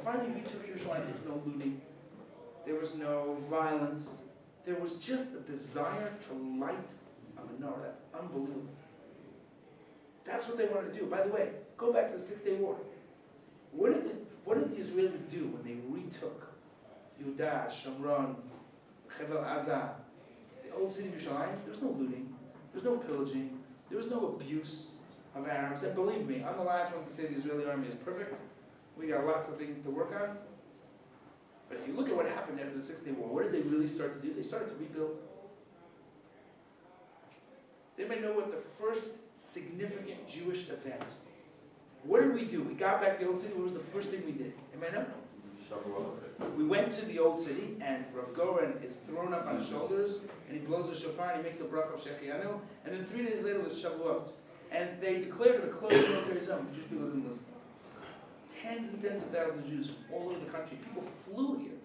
finally retook Yerushalayim. There was no looting. There was no violence. There was just a desire to light a menorah. That's unbelievable. That's what they wanted to do. By the way, go back to the 6-Day War. What did the Israelis do when they retook Yehuda, Shomron, Hevel Azah, the old city of Yerushalayim? There was no looting. There was no pillaging. There was no abuse of Arabs. And believe me, I'm the last one to say the Israeli army is perfect. We got lots of things to work on. But if you look at what happened after the 6-Day War, what did they really start to do? They started to rebuild. Does anybody know what the first significant Jewish event? What did we do? We got back to the old city. What was the first thing we did? Anybody know? We went to the old city, and Rav Goren is thrown up on his shoulders, and he blows a shofar, and he makes a bracha of Shechianu, and then 3 days later was Shavuot. And they declared it a closed military zone. Jewish people didn't listen. Tens and tens of thousands of Jews from all over the country. People flew here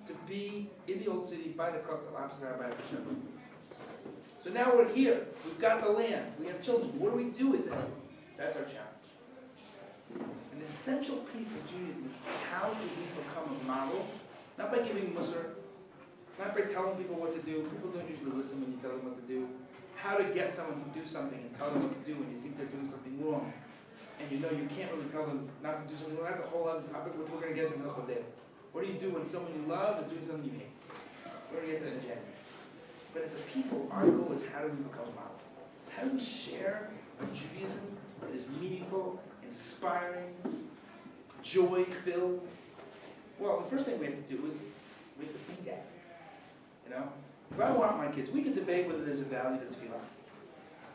to be in the old city by the Kotel opposite Har Bayit Hashem. So now we're here. We've got the land. We have children. What do we do with it? That's our challenge. An essential piece of Judaism is how do we become a model? Not by giving musar, not by telling people what to do. People don't usually listen when you tell them what to do. How to get someone to do something and tell them what to do when you think they're doing something wrong. And you know you can't really tell them not to do something wrong. That's a whole other topic which we're going to get to in a couple of days. What do you do when someone you love is doing something you hate? We're going to get to that in January. But as a people, our goal is how do we become a model? How do we share a Judaism that is meaningful, inspiring, joy-filled? Well, the first thing we have to do is we have to be that. You know? If I want my kids, we can debate whether there's a value to tefillah.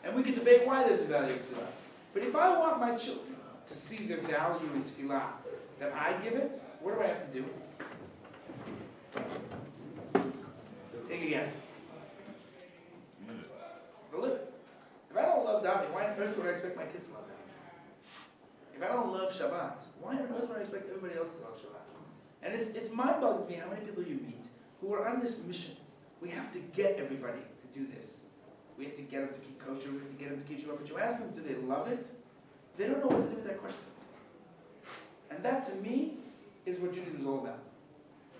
And we can debate why there's a value to tefillah. But if I want my children to see the value in tefillah that I give it, what do I have to do? Take a guess. Live it. If I don't love davening, why on earth would I expect my kids to love davening? If I don't love Shabbat, why on earth would I expect everybody else to love Shabbat? And it's mind-boggling to me how many people you meet who are on this mission. We have to get everybody to do this. We have to get them to keep kosher. We have to get them to keep Shabbat. But you ask them, do they love it? They don't know what to do with that question. And that, to me, is what Judaism is all about.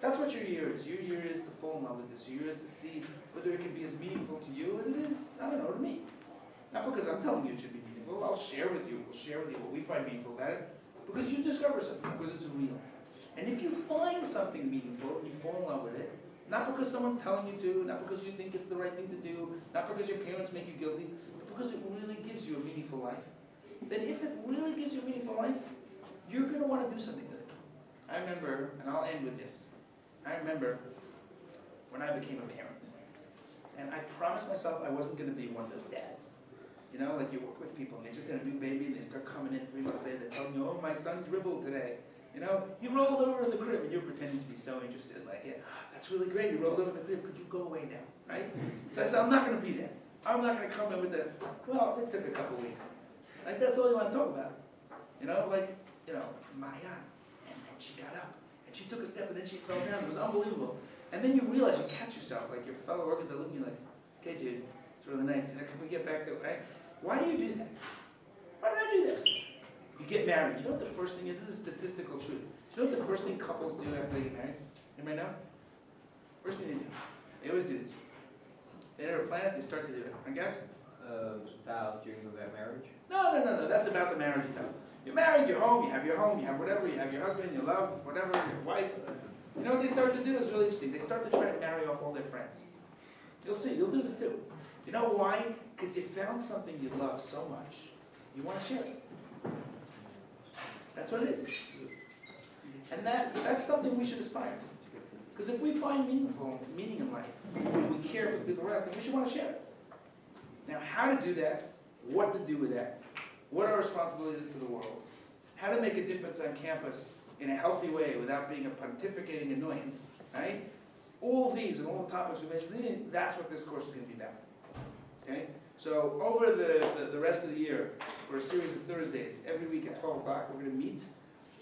That's what your year is. Your year is to fall in love with this. Your year is to see whether it can be as meaningful to you as it is, I don't know, to me. Not because I'm telling you it should be meaningful. I'll share with you. We'll share with you what we find meaningful about it. Because you discover something, because it's real. And if you find something meaningful and you fall in love with it, not because someone's telling you to, not because you think it's the right thing to do, not because your parents make you guilty, but because it really gives you a meaningful life, then if it really gives you a meaningful life, you're going to want to do something with it. I remember, and I'll end with this, I remember when I became a parent, and I promised myself I wasn't going to be one of those dads. You know, like you work with people, and they just had a new baby, and they start coming in 3 months later, they're telling you, oh, my son dribbled today. You know, he rolled over in the crib, and you're pretending to be so interested, like, yeah, that's really great, you rolled over in the crib, could you go away now, right? So I said, I'm not going to be that. I'm not going to come in with the, well, it took a couple weeks. Like, that's all you want to talk about. You know, like, you know, Maya, and then she got up, and she took a step, and then she fell down. It was unbelievable. And then you realize, you catch yourself, like your fellow workers, they're looking at you like, okay, dude, it's really nice. You know, can we get back to it, right? Why do you do that? Why did I do that? You get married. You know what the first thing is? This is statistical truth. Do you know what the first thing couples do after they get married? Anybody know? First thing they do. They always do this. They never plan it, they start to do it. I guess? Vows during the marriage? No. That's about the marriage itself. You're married, you're home, you have whatever, you have your husband, your love, whatever, your wife. You know what they start to do is really interesting. They start to try to marry off all their friends. You'll see, you'll do this too. You know why? Because you found something you love so much, you want to share it. That's what it is. And that's something we should aspire to. Because if we find meaning in life, and we care for the people around us, then we should want to share it. Now, how to do that, what to do with that, what our responsibilities to the world, how to make a difference on campus in a healthy way without being a pontificating annoyance, right? All of these and all the topics we mentioned, that's what this course is going to be about. Okay? So over the rest of the year, for a series of Thursdays, every week at 12 o'clock, we're going to meet.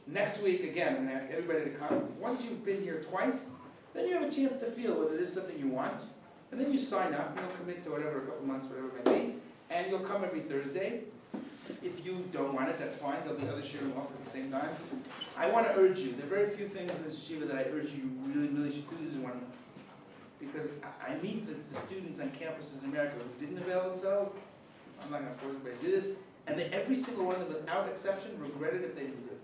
Next week, again, I'm going to ask everybody to come. Once you've been here twice, then you have a chance to feel whether this is something you want. And then you sign up, and you'll commit to whatever, a couple months, whatever it might be. And you'll come every Thursday. If you don't want it, that's fine. There'll be other shiurim offered at the same time. I want to urge you. There are very few things in this yeshiva that I urge you really, really should do. This is one of them. Because I meet the students on campuses in America who didn't avail themselves. I'm not going to force anybody to do this. And they, every single one of them, without exception, regretted if they didn't do it.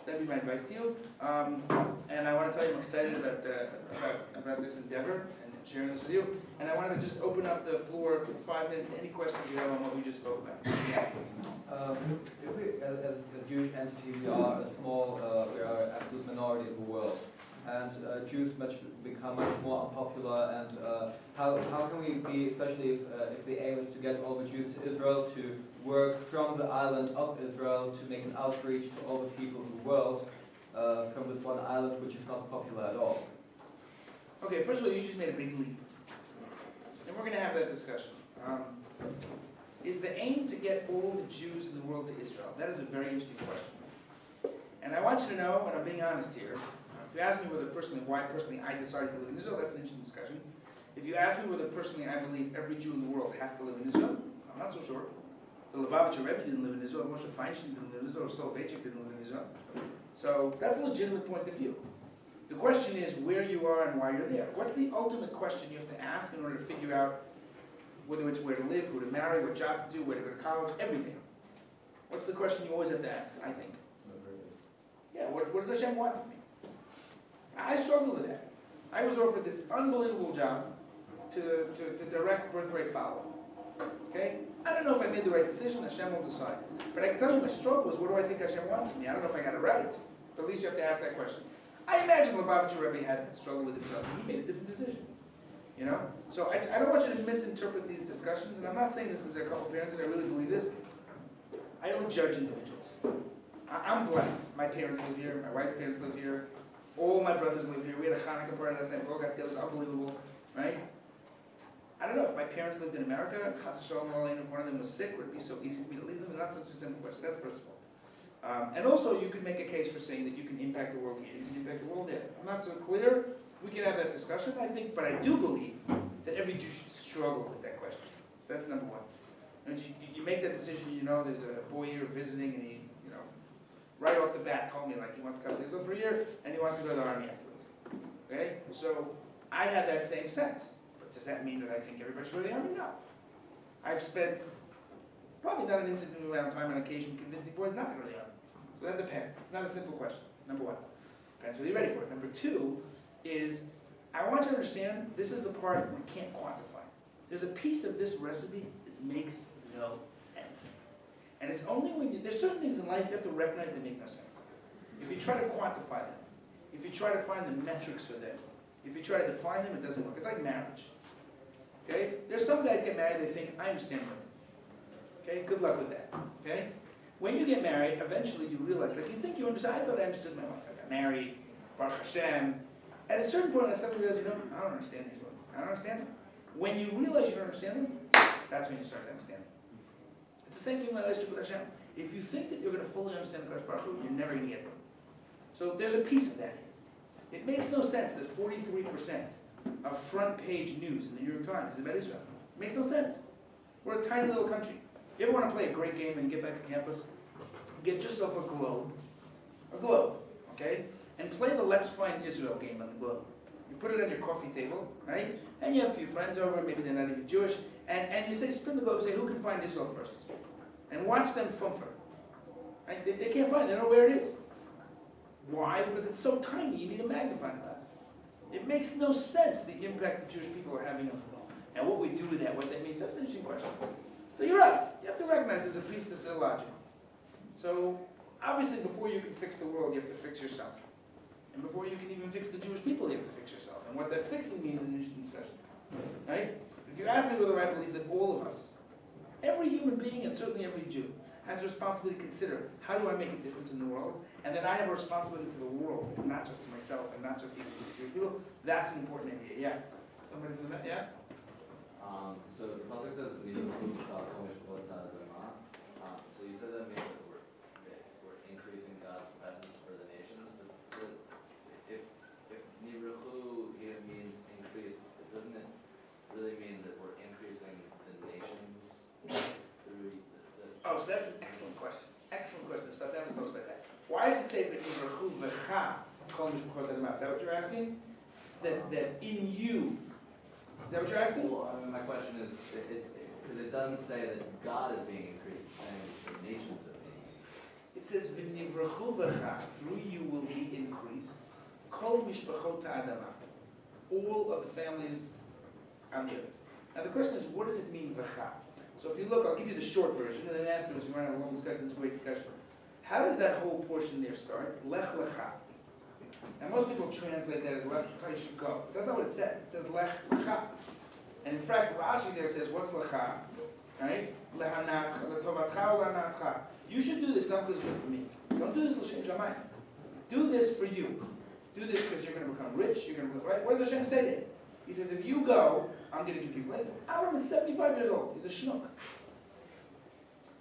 That'd be my advice to you. And I want to tell you I'm excited about this endeavor and sharing this with you. And I wanted to just open up the floor for 5 minutes to any questions you have on what we just spoke about. Yeah. If we, as a Jewish entity, we are a small, we are an absolute minority in the world, and Jews become much more unpopular. And how can we be, especially if the aim is to get all the Jews to Israel, to work from the island of Israel to make an outreach to all the people in the world from this one island, which is not popular at all? Okay, first of all, you just made a big leap. And we're going to have that discussion. Is the aim to get all the Jews in the world to Israel? That is a very interesting question. And I want you to know, and I'm being honest here, if you ask me why personally I decided to live in Israel, that's an interesting discussion. If you ask me whether personally I believe every Jew in the world has to live in Israel, I'm not so sure. The Lubavitcher Rebbe didn't live in Israel, Moshe Feinstein didn't live in Israel, or Soloveitchik didn't live in Israel. So that's a legitimate point of view. The question is where you are and why you're there. What's the ultimate question you have to ask in order to figure out whether it's where to live, who to marry, what job to do, where to go to college, everything? What's the question you always have to ask, I think? Yeah, what does Hashem want of me? I struggle with that. I was offered this unbelievable job to direct Birthright Follow. Okay? I don't know if I made the right decision, Hashem will decide. But I can tell you my struggle is what do I think Hashem wants of me? I don't know if I got it right. But at least you have to ask that question. I imagine Lubavitcher Rebbe had that struggle with himself, and he made a different decision. You know? So I don't want you to misinterpret these discussions, and I'm not saying this because there are a couple parents that I really believe this. I don't judge individuals. I'm blessed. My parents live here, my wife's parents live here, all my brothers live here. We had a Hanukkah party last night, we all got together, it was unbelievable, right? I don't know, if my parents lived in America, and Chas v'Shalom, if one of them was sick, would it be so easy for me to leave them? And that's such a simple question, that's first of all. And also, you could make a case for saying that you can impact the world here, you can impact the world there. I'm not so clear. We can have that discussion, I think, but I do believe that every Jew should struggle with that question. So that's number one. And you make that decision, you know, there's a boy here visiting, and he, you know, right off the bat told me, like, he wants to come to Israel for a year, and he wants to go to the army afterwards. Okay? So, I had that same sense. But does that mean that I think everybody should go to the army? No. I've spent probably not an insignificant amount of time on occasion convincing boys not to go to the army. So that depends. It's not a simple question, number one. Depends whether you're ready for it. Number two is, I want you to understand, this is the part we can't quantify. There's a piece of this recipe that makes no sense. And it's only when there's certain things in life you have to recognize they make no sense. If you try to quantify them, if you try to find the metrics for them, if you try to define them, it doesn't work. It's like marriage. Okay? There's some guys get married, they think, I understand women. Okay? Good luck with that. Okay? When you get married, eventually you realize, like you think you understand, I thought I understood my wife. I got married, Baruch Hashem. At a certain point, I suddenly realize, you know, I don't understand these women. I don't understand them. When you realize you don't understand them, that's when you start to understand them. It's the same thing in my relationship with Hashem. If you think that you're going to fully understand the Kodesh Baruch Hu, you're never going to get them. So there's a piece of that. It makes no sense that 43% of front page news in the New York Times is about Israel. It makes no sense. We're a tiny little country. You ever want to play a great game and get back to campus? Get yourself a globe, okay? And play the Let's Find Israel game on the globe. You put it on your coffee table, right? And you have a few friends over, maybe they're not even Jewish, and you say, spin the globe, say, who can find Israel first? And watch them fumfer. Right? They can't find it, they don't know where it is. Why? Because it's so tiny, you need a magnifying glass. It makes no sense the impact the Jewish people are having on the world. And what we do with that, what that means, that's an interesting question. So you're right, you have to recognize there's a piece that's illogical. So, obviously before you can fix the world, you have to fix yourself. And before you can even fix the Jewish people, you have to fix yourself. And what that fixing means is an interesting discussion. Right? If you ask me whether I believe that all of us, every human being and certainly every Jew, has a responsibility to consider, how do I make a difference in the world? And then I have a responsibility to the world, and not just to myself, and not just even to the Jewish people. That's an important idea, yeah. Somebody do that, yeah? So the context says we improve what's going on. So you said that means that we're increasing God's presence for the nations. But if Nivruchu here means increase, doesn't it really mean that we're increasing the nations through the Oh, so that's an excellent question. Excellent question. This Fatsamis talks about that. Why does it say v'nivrachu v'cha kol mishpachot adamah? Is that what you're asking? That in you. Is that what you're asking? Well, I mean, my question is, it's, because it doesn't say that God is being increased, it's saying the nations are being increased. It says v'nivrachu v'cha, through you will be increased. Kol mishpachot adamah, all of the families on the earth. Now the question is, what does it mean v'cha? So if you look, I'll give you the short version, and then afterwards we want to have a long discussion. This is a great discussion. How does that whole portion there start? Lech lecha. Now most people translate that as lech lecha, you should go. But that's not what it says. It says lech lecha. And in fact, Rashi there says, what's lecha? Right? Lehanatcha, letovatcha, lehanatcha. You should do this not because it's good for me. Don't do this l'shem shamayim. Do this for you. Do this because you're going to become rich. You're going to become, right? What does Hashem say there? He says, if you go, I'm going to give you money. Avram is 75 years old. He's a schnook.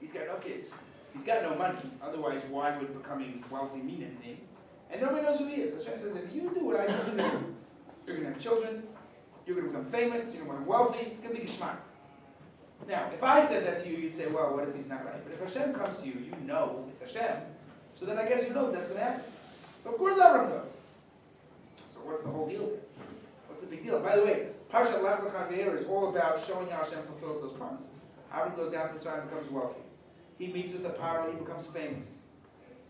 He's got no kids. He's got no money. Otherwise, why would becoming wealthy mean anything? And nobody knows who he is. Hashem says, if you do what I told you to do, you're going to have children. You're going to become famous. You're going to become wealthy. It's going to be geschmack. Now, if I said that to you, you'd say, well, what if he's not right? But if Hashem comes to you, you know it's Hashem. So then I guess you know that's going to happen. So of course Avram goes. So what's the whole deal? What's the big deal? By the way, Parshat Lech Lecha Ve'er is all about showing how Hashem fulfills those promises. Avram goes down to the side and becomes wealthy. He meets with the Paro, he becomes famous.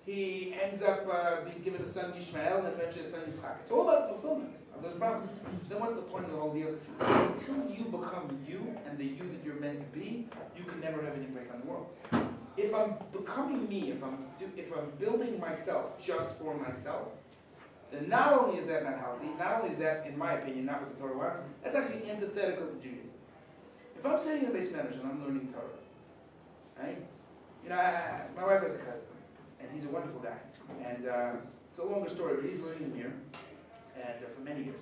He ends up being given a son Yishmael and eventually a son Yitzchak. It's all about the fulfillment of those promises. So then what's the point of the whole deal? Until you become you and the you that you're meant to be, you can never have any impact on the world. If I'm becoming me, if I'm building myself just for myself, then not only is that not healthy, not only is that, in my opinion, not what the Torah wants, that's actually antithetical to Judaism. If I'm sitting in the base manager and I'm learning Torah, right? You know, my wife has a cousin, and he's a wonderful guy. And it's a longer story, but he's learning the Mir, and for many years.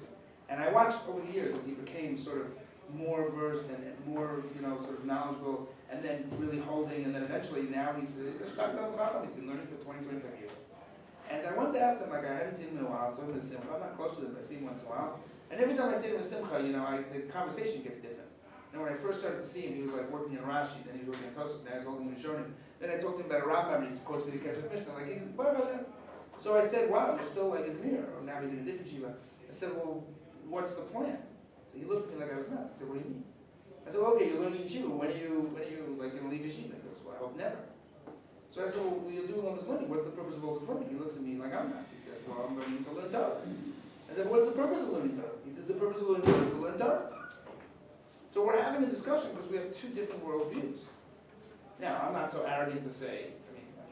And I watched over the years as he became sort of more versed and more, sort of knowledgeable, and then really holding, and then eventually now he's a Shkak Dal B'Chalav. He's been learning for 20, 25 years. And I once asked him, like, I haven't seen him in a while, so I'm in a Simcha. I'm not close to him, but I see him once in a while. And every time I see him in a Simcha, the conversation gets different. And when I first started to see him, he was like working in Rashi, then he was working in Tosaf, now he's holding in Rishonim. Then I talked to him about a Rambam, he quotes me the Kesef Mishnah, like, he's Baruch Hashem. So I said, wow, you're still like in the mirror, or now he's in a different Shiva. I said, well, what's the plan? So he looked at me like I was nuts. I said, what do you mean? I said, well, okay, you're learning Yeshiva, when are you like going to leave Yeshiva? He goes, well, I hope never. So I said, well, you're doing all this learning. What's the purpose of all this learning? He looks at me like I'm nuts. He says, well, I'm learning to learn Torah. I said, what's the purpose of learning Torah? He says, the purpose of learning Torah is to learn Torah. So we're having a discussion because we have two different worldviews. Now, I'm not so arrogant to say,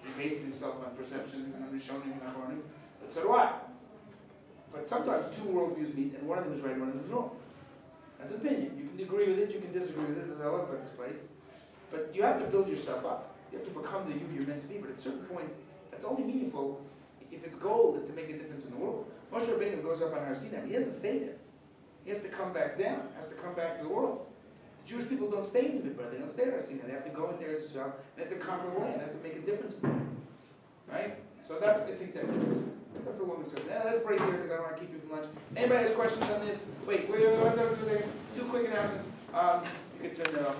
he bases himself on perceptions and Rishonim and Aharonim, but so do I. But sometimes two worldviews meet and one of them is right and one of them is wrong. That's an opinion. You can agree with it, you can disagree with it, and I love about this place. But you have to build yourself up. You have to become the you you're meant to be, but at a certain point, that's only meaningful if its goal is to make a difference in the world. Moshe Rabbeinu goes up on Har Sinai, he doesn't stay there. He has to come back down, has to come back to the world. The Jewish people don't stay in the Midbar, they don't stay in Har Sinai. They have to go into Eretz Yisrael, they have to conquer the land, they have to make a difference in the world. Right? So that's what I think that is. That's a long discussion. Now let's break here because I don't want to keep you from lunch. Anybody has questions on this? Wait, what's up? Two quick announcements. You can turn that off.